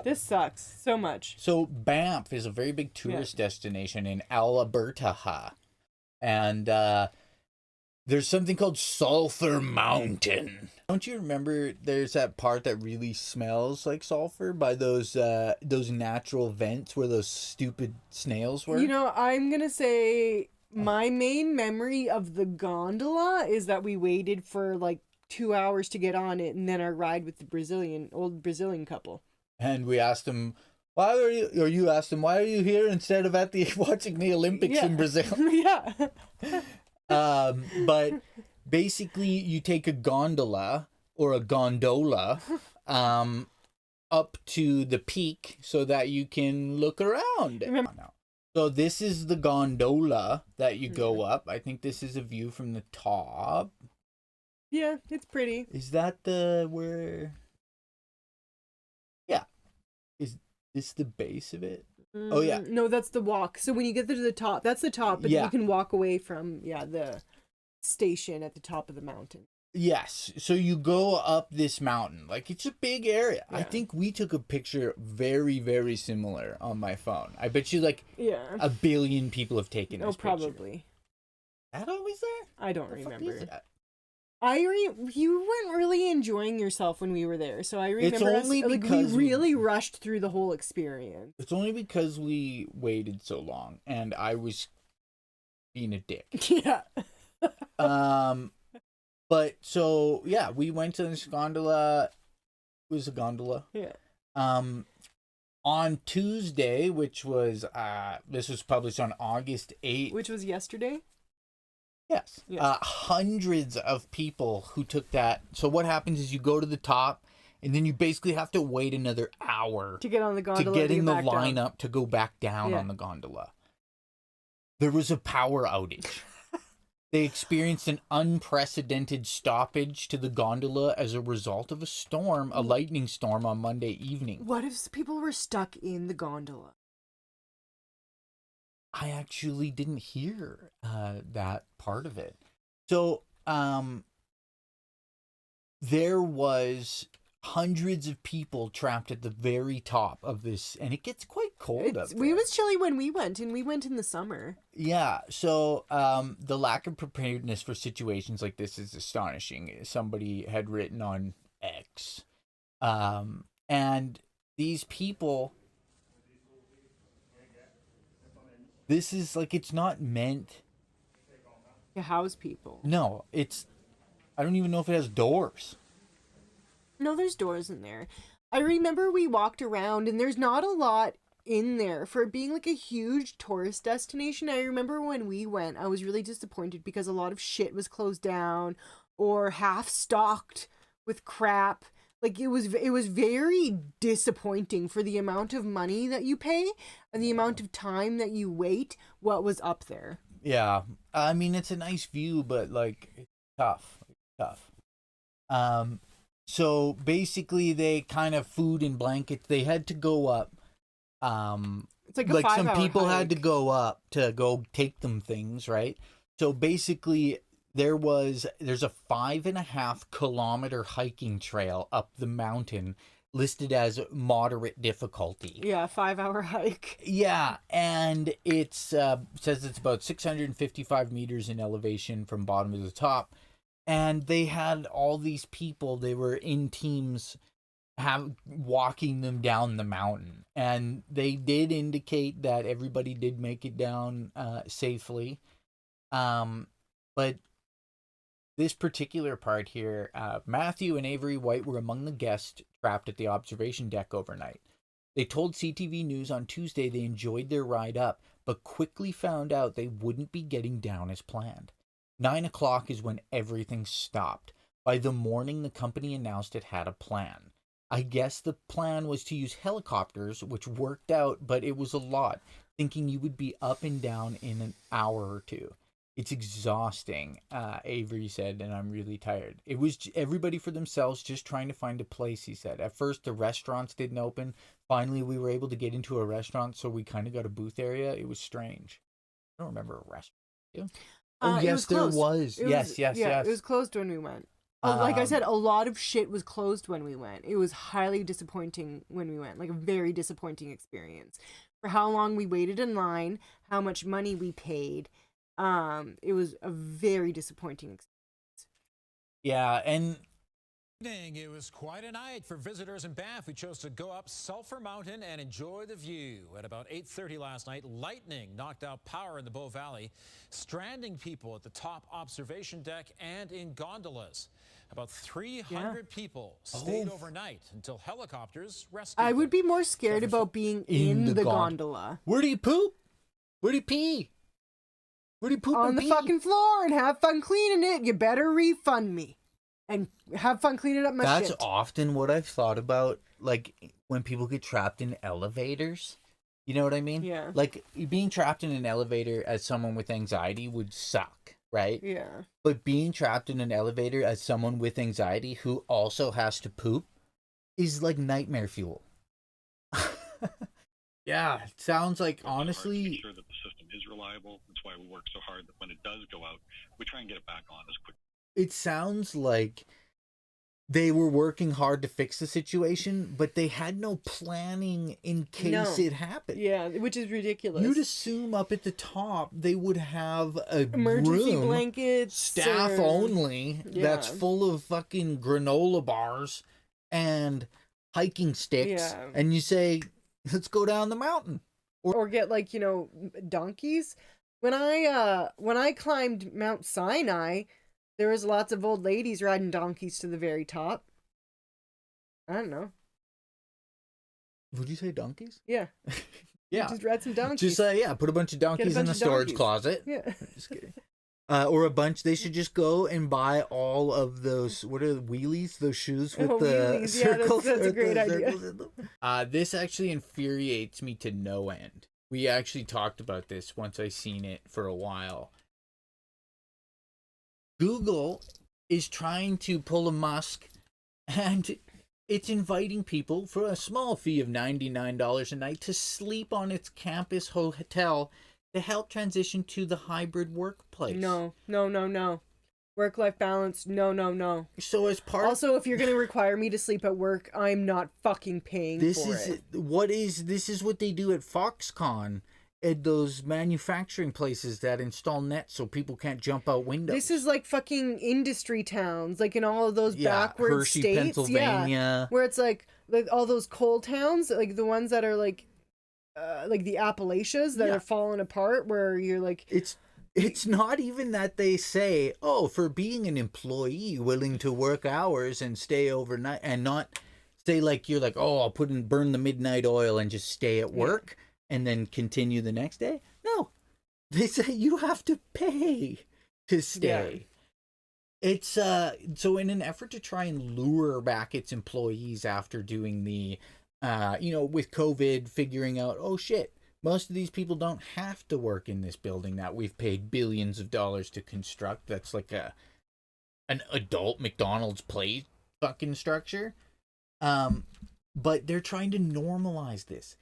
This sucks so much. So Banff is a very big tourist destination in Alberta. And there's something called Sulphur Mountain. Don't you remember there's that part that really smells like sulfur by those natural vents where those stupid snails were? You know, I'm going to say my main memory of the gondola is that we waited for like 2 hours to get on it, and then our ride with the old Brazilian couple. And we asked them, why are you, or you asked them, why are you here instead of at the watching the Olympics in Brazil? Yeah. But basically you take a gondola or a gondola up to the peak so that you can look around. So this is the gondola that you go up. I think this is a view from the top. Yeah, it's pretty. Is that the where? Yeah. Is this the base of it? Oh yeah. No, that's the walk. So when you get to the top, that's the top, but then you can walk away from the station at the top of the mountain. Yes. So you go up this mountain. Like, it's a big area. Yeah. I think we took a picture very, very similar on my phone. I bet you like a billion people have taken this picture. Probably. That always there? I don't remember. You weren't really enjoying yourself when we were there, so I remember we really rushed through the whole experience. It's only because we waited so long, and I was being a dick. Yeah. But so yeah, we went to this gondola. It was a gondola. Yeah. On Tuesday, which was this was published on August 8th. Which was yesterday? Yes. Hundreds of people who took that. So what happens is you go to the top, and then you basically have to wait another hour to get on the gondola, to get in the lineup to go back down on the gondola. There was a power outage. They experienced an unprecedented stoppage to the gondola as a result of a lightning storm on Monday evening. What if people were stuck in the gondola? I actually didn't hear that part of it. So there was hundreds of people trapped at the very top of this, and it gets quite cold up there. It was chilly when we went, and we went in the summer. Yeah, so the lack of preparedness for situations like this is astonishing. Somebody had written on X. And these people... This is like, it's not meant to house people. No, I don't even know if it has doors. No, there's doors in there. I remember we walked around and there's not a lot in there for it being like a huge tourist destination. I remember when we went, I was really disappointed because a lot of shit was closed down or half stocked with crap. Like, it was very disappointing for the amount of money that you pay and the amount of time that you wait, what was up there. Yeah. I mean, it's a nice view, but, like, it's tough. So, basically, they kind of food and blankets, they had to go up. It's like a 5-hour some people hike. had to go up to go take them things, right? So, basically... There's a 5.5 kilometer hiking trail up the mountain listed as moderate difficulty. Yeah, 5-hour hike. Yeah, and it says it's about 655 meters in elevation from bottom to the top. And they had all these people, they were in teams walking them down the mountain. And they did indicate that everybody did make it down safely. But this particular part here, Matthew and Avery White were among the guests trapped at the observation deck overnight. They told CTV News on Tuesday they enjoyed their ride up, but quickly found out they wouldn't be getting down as planned. 9 o'clock is when everything stopped. By the morning, the company announced it had a plan. I guess the plan was to use helicopters, which worked out, but it was a lot, thinking you would be up and down in an hour or two. It's exhausting, Avery said, and I'm really tired. It was everybody for themselves, just trying to find a place, he said. At first, the restaurants didn't open. Finally, we were able to get into a restaurant, so we kind of got a booth area. It was strange. I don't remember a restaurant. Yeah. Oh, yes, there was. Yes. Yeah, it was closed when we went. Like I said, Um, a lot of shit was closed when we went. It was highly disappointing when we went, like a very disappointing experience. For how long we waited in line, how much money we paid. It was a very disappointing experience. yeah, and It was quite a night for visitors in Banff who chose to go up Sulphur Mountain and enjoy the view. At about 8:30 last night, lightning knocked out power in the Bow Valley, stranding people at the top observation deck and in gondolas. About 300 people stayed overnight until helicopters rescued I would them. be more scared about being in the gondola. Where do you poop? Where do you pee? Where do you poop On and the pee? fucking floor and have fun cleaning it. You better refund me. And have fun cleaning up my That's shit. often what I've thought about, like, when people get trapped in elevators. You know what I mean? Yeah. Like, being trapped in an elevator as someone with anxiety would suck, right? Yeah. But being trapped in an elevator as someone with anxiety who also has to poop is like nightmare fuel. Yeah, it sounds like, honestly, to make sure that the system is reliable. That's why we work so hard that when it does go out, we try and get it back on as quick. it sounds like they were working hard to fix the situation, but they had no planning in case it happened. Yeah, which is ridiculous. You'd assume up at the top they would have a Emergency room, blankets, staff only, that's Yeah. full of fucking granola bars and hiking sticks, Yeah. and you say, let's go down the mountain. or get like, you know, donkeys. When I climbed Mount Sinai, there was lots of old ladies riding donkeys to the very top. I don't know. Would you say donkeys? Yeah. Yeah. Just ride some donkeys. Just yeah, put a bunch of donkeys in bunch a of storage donkeys. closet. Yeah. Just kidding. Or a bunch. They should just go and buy all of those. What are the wheelies? Those shoes with Oh, the wheelies. Yeah, circles. that's a with great the idea. circles in them. This actually infuriates me to no end. We actually talked about this once I seen it for a while. Google is trying to pull a Musk, and it's inviting people for a small fee of $99 a night to sleep on its campus hotel to help transition to the hybrid workplace. No. Work-life balance. No. So as part Also, if you're going to require me to sleep at work, I'm not fucking paying this for is it. this is what they do at Foxconn, at those manufacturing places that install nets so people can't jump out windows. This is like fucking industry towns, like in all of those backward Hershey, states. Pennsylvania. Yeah, where it's like all those coal towns, like the ones that are like the Appalachias that are falling apart, where you're like... It's not even that they say, oh, for being an employee willing to work hours and stay overnight, and not say like you're like, oh, I'll burn the midnight oil and just stay at work and then continue the next day. No, they say you have to pay to stay. It's so in an effort to try and lure back its employees after doing the with COVID, figuring out, oh shit, most of these people don't have to work in this building that we've paid billions of dollars to construct. That's like an adult McDonald's play fucking structure. But they're trying to normalize this.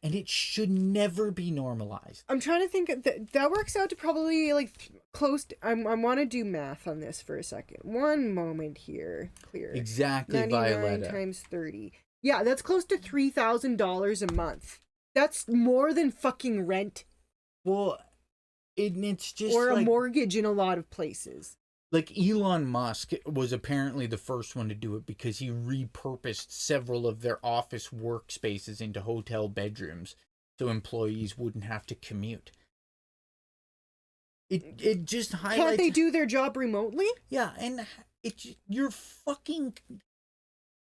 And it should never be normalized. I'm trying to think that works out to probably like close to, I want to do math on this for a second. One moment here. Clear. Exactly, 99 Violetta. times 30. Yeah, that's close to $3,000 a month. That's more than fucking rent. Well, it's just or like, a mortgage in a lot of places. Like Elon Musk was apparently the first one to do it because he repurposed several of their office workspaces into hotel bedrooms so employees wouldn't have to commute. It just highlights... Can't they do their job remotely? Yeah, and your fucking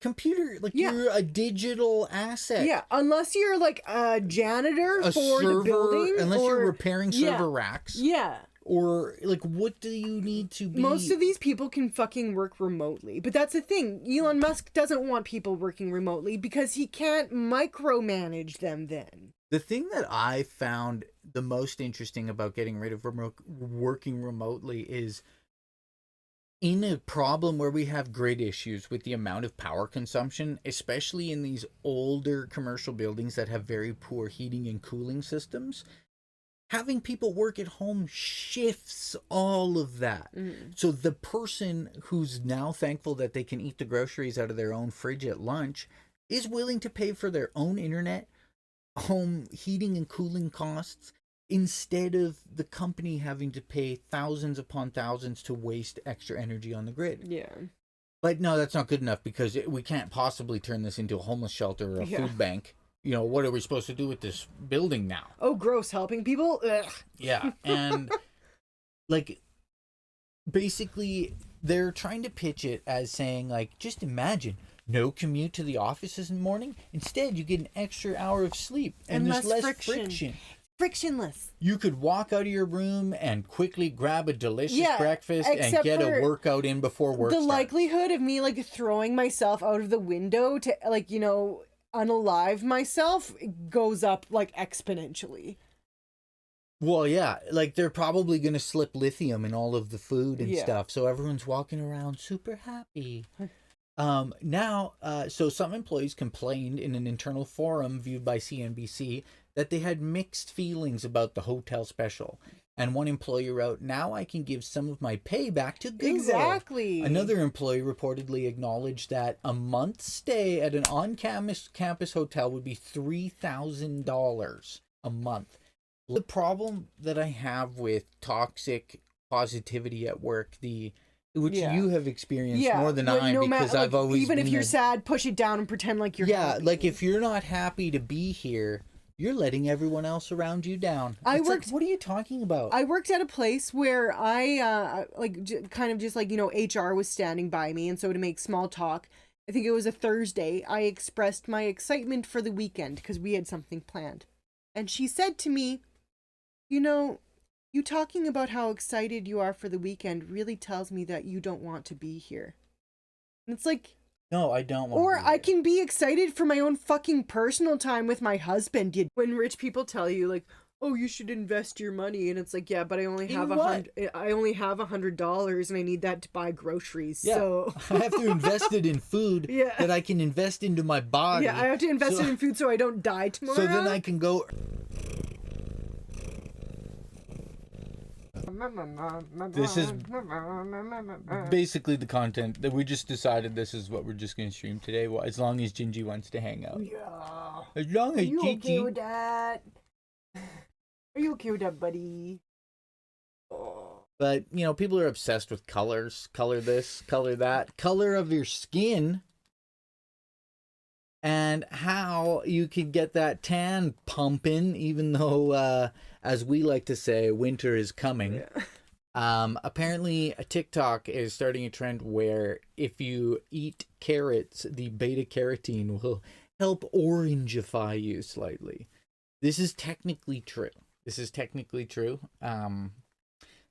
computer, like you're a digital asset. Yeah, unless you're like a janitor A for server, the building. unless or, you're repairing server racks. Yeah. Or, like, what do you need to be... Most of these people can fucking work remotely. But that's the thing. Elon Musk doesn't want people working remotely because he can't micromanage them then. The thing that I found the most interesting about getting rid of working remotely is in a problem where we have grid issues with the amount of power consumption, especially in these older commercial buildings that have very poor heating and cooling systems, having people work at home shifts all of that. So the person who's now thankful that they can eat the groceries out of their own fridge at lunch is willing to pay for their own internet, home heating and cooling costs, instead of the company having to pay thousands upon thousands to waste extra energy on the grid. Yeah. But no, that's not good enough, because we can't possibly turn this into a homeless shelter or a food bank. You know, what are we supposed to do with this building now? Oh, gross. Helping people? Ugh. Yeah. And like, basically, they're trying to pitch it as saying, like, just imagine no commute to the offices in the morning. Instead, you get an extra hour of sleep and there's less friction. Frictionless. You could walk out of your room and quickly grab a delicious breakfast and get a workout in before work starts. Likelihood of me, like, throwing myself out of the window to, like, you know, unalive myself goes up, like, exponentially. Well, yeah, like, they're probably going to slip lithium in all of the food and stuff, so everyone's walking around super happy. Now, so some employees complained in an internal forum viewed by CNBC that they had mixed feelings about the hotel special. And one employee wrote, "Now I can give some of my pay back to Google." Exactly. Another employee reportedly acknowledged that a month's stay at an on-campus hotel would be $3,000 a month. The problem that I have with toxic positivity at work, which you have experienced more than I, because I've always even been if you're sad, push it down and pretend like you're happy. Like, if you're not happy to be here, you're letting everyone else around you down. What are you talking about? I worked at a place where I kind of just, like, you know, HR was standing by me, and so to make small talk, I think it was a Thursday, I expressed my excitement for the weekend because we had something planned. And she said to me, "You know, you talking about how excited you are for the weekend really tells me that you don't want to be here." And it's like, no, I don't want or to be I here. can be excited for my own fucking personal time with my husband. When rich people tell you, like, "Oh, you should invest your money," and it's like, yeah, but I only have $100 and I need that to buy groceries. Yeah. So I have to invest it in food that I can invest into my body. Yeah, I have to invest it in food so I don't die tomorrow. So then I can go. This is basically the content that we just decided this is what we're just going to stream today, as long as Jinjee wants to hang out. Yeah. As long as Are you Jinjee... okay with that? Are you okay with that, buddy? Oh. But, you know, people are obsessed with colors. Color this, color that. Color of your skin. And how you can get that tan pumping, even though, as we like to say, winter is coming. Yeah. Apparently, a TikTok is starting a trend where if you eat carrots, the beta carotene will help orangify you slightly. This is technically true.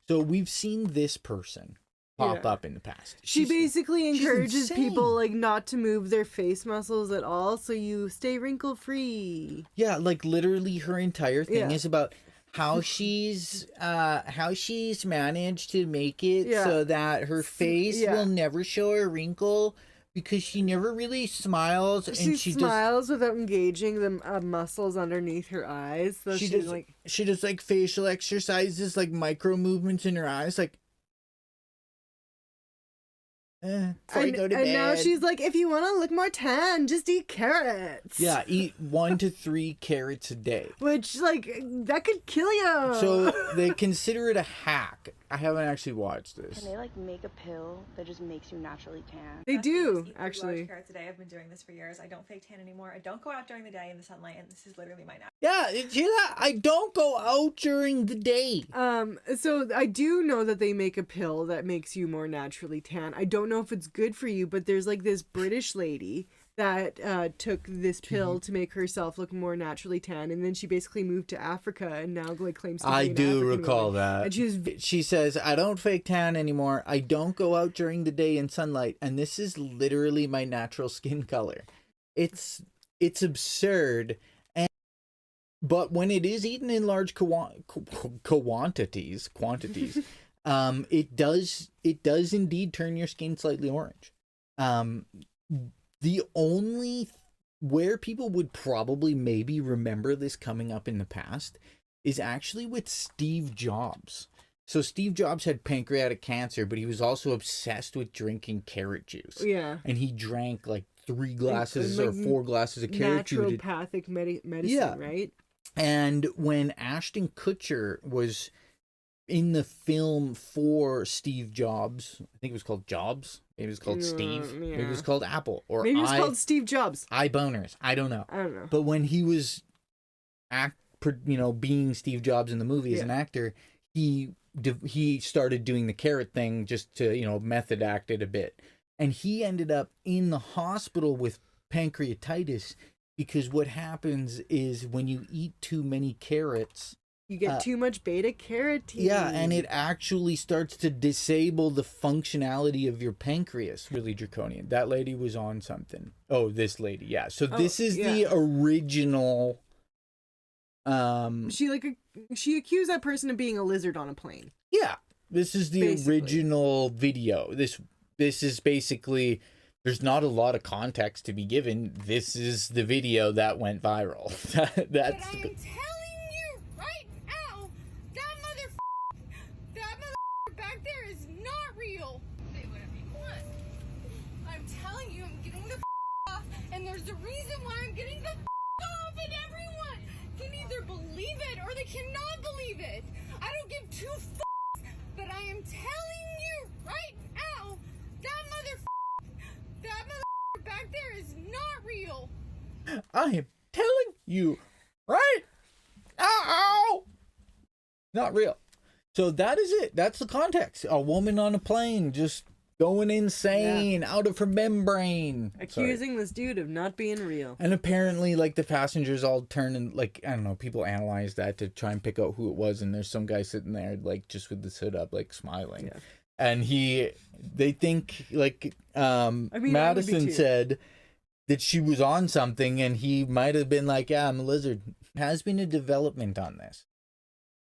So we've seen this person pop up in the past. She basically encourages insane. people, like, not to move their face muscles at all, so you stay wrinkle free. Yeah, like, literally her entire thing is about how she's managed to make it so that her face will never show a wrinkle, because she never really smiles, and she smiles without engaging the muscles underneath her eyes. So she does like facial exercises, like micro movements in her eyes, like. And now she's like, if you want to look more tan, just eat carrots. Yeah, eat 1 to 3 carrots a day. Which, like, that could kill you. So they consider it a hack. I haven't actually watched this. Can they, like, make a pill that just makes you naturally tan? They do, Eat actually. large carrots a day. I've been doing this for years. I don't fake tan anymore. I don't go out during the day in the sunlight, and this is literally my natural. Yeah, you know, I don't go out during the day. So I do know that they make a pill that makes you more naturally tan. I don't know if it's good for you, but there's, like, this British lady that took this pill to make herself look more naturally tan, and then she basically moved to Africa and now, like, claims to be I an do African recall woman. that. And she says, "I don't fake tan anymore. I don't go out during the day in sunlight, and this is literally my natural skin color." It's absurd. But when it is eaten in large quantities, it does indeed turn your skin slightly orange. The only where people would probably maybe remember this coming up in the past is actually with Steve Jobs. So Steve Jobs had pancreatic cancer, but he was also obsessed with drinking carrot juice. Yeah. And he drank like 3 glasses like or 4 glasses of carrot juice. Naturopathic medicine, Yeah. right? And when Ashton Kutcher was in the film for Steve Jobs, I think it was called Jobs. Maybe it was called Steve. Maybe it was called Apple. Or maybe it was called Steve Jobs. Eye boners. I don't know. I don't know. But when he was being Steve Jobs in the movie as an actor, he started doing the carrot thing just to, method act it a bit. And he ended up in the hospital with pancreatitis because what happens is when you eat too many carrots, you get too much beta carotene. Yeah, and it actually starts to disable the functionality of your pancreas. Really draconian. That lady was on something. Oh, this lady, yeah. So this is the original. She accused that person of being a lizard on a plane. Yeah, this is the original video. This is basically. There's not a lot of context to be given. This is the video that went viral. That's. But I am telling you right now, that mother back there is not real. Say whatever you want. I'm telling you, I'm getting the off, and there's a reason why I'm getting the off, and everyone can either believe it or they cannot believe it. I don't give two but I am telling you right now, that mother back there is not real. I am telling you, right? Ow! Not real. So that is it. That's the context. A woman on a plane just going insane, out of her membrane. Accusing this dude of not being real. And apparently, the passengers all turn and, I don't know, people analyze that to try and pick out who it was. And there's some guy sitting there, just with his hood up, smiling. Yeah. And they think, Madison said that she was on something, and he might have been like, yeah, I'm a lizard. Has been a development on this.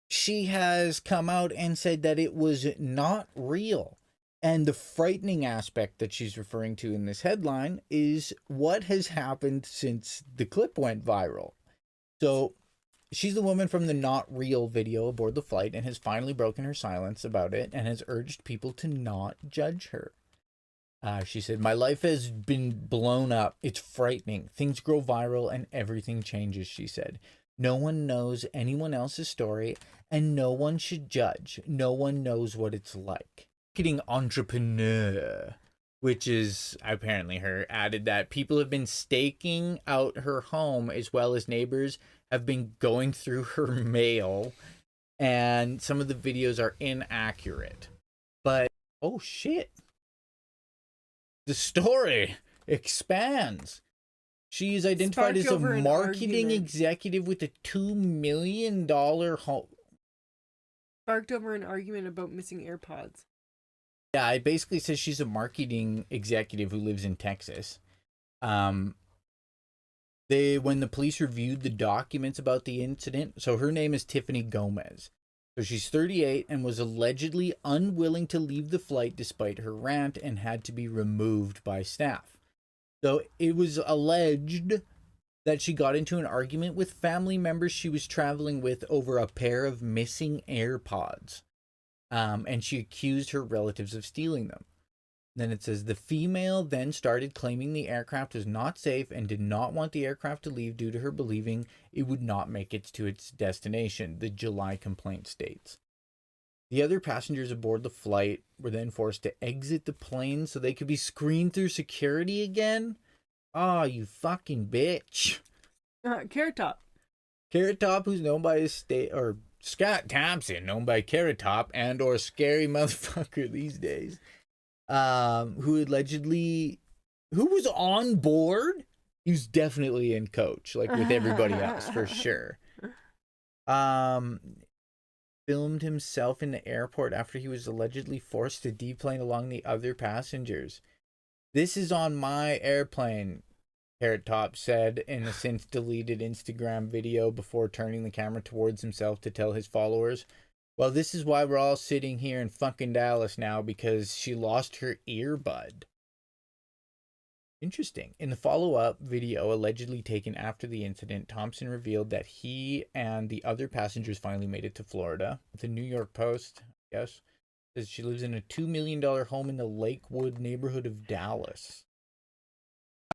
She has come out and said that it was not real. And the frightening aspect that she's referring to in this headline is what has happened since the clip went viral. So she's the woman from the not real video aboard the flight and has finally broken her silence about it and has urged people to not judge her. She said, my life has been blown up. It's frightening. Things grow viral and everything changes, she said. No one knows anyone else's story and no one should judge. No one knows what it's like. Marketing entrepreneur, which is apparently her, added that people have been staking out her home as well as neighbors have been going through her mail, and some of the videos are inaccurate. But, oh shit. The story expands. She is identified as a marketing executive with a $2 million home. Sparked over an argument about missing AirPods. Yeah, it basically says she's a marketing executive who lives in Texas. When the police reviewed the documents about the incident, so her name is Tiffany Gomez. So she's 38 and was allegedly unwilling to leave the flight despite her rant and had to be removed by staff. So it was alleged that she got into an argument with family members she was traveling with over a pair of missing AirPods. And she accused her relatives of stealing them. Then it says the female then started claiming the aircraft was not safe and did not want the aircraft to leave due to her believing it would not make it to its destination, the July complaint states. The other passengers aboard the flight were then forced to exit the plane so they could be screened through security again. Oh, you fucking bitch. Carrot Top. Carrot Top, who's known by his or Scott Thompson, known by Carrot Top and or Scary Motherfucker these days. Who was on board. He was definitely in coach, with everybody else for sure. Filmed himself in the airport after he was allegedly forced to deplane along the other passengers. This is on my airplane, Carrot Top said in a since deleted Instagram video before turning the camera towards himself to tell his followers, well, this is why we're all sitting here in fucking Dallas now, because she lost her earbud. Interesting. In the follow-up video allegedly taken after the incident, Thompson revealed that he and the other passengers finally made it to Florida. The New York Post, yes, says she lives in a $2 million home in the Lakewood neighborhood of Dallas.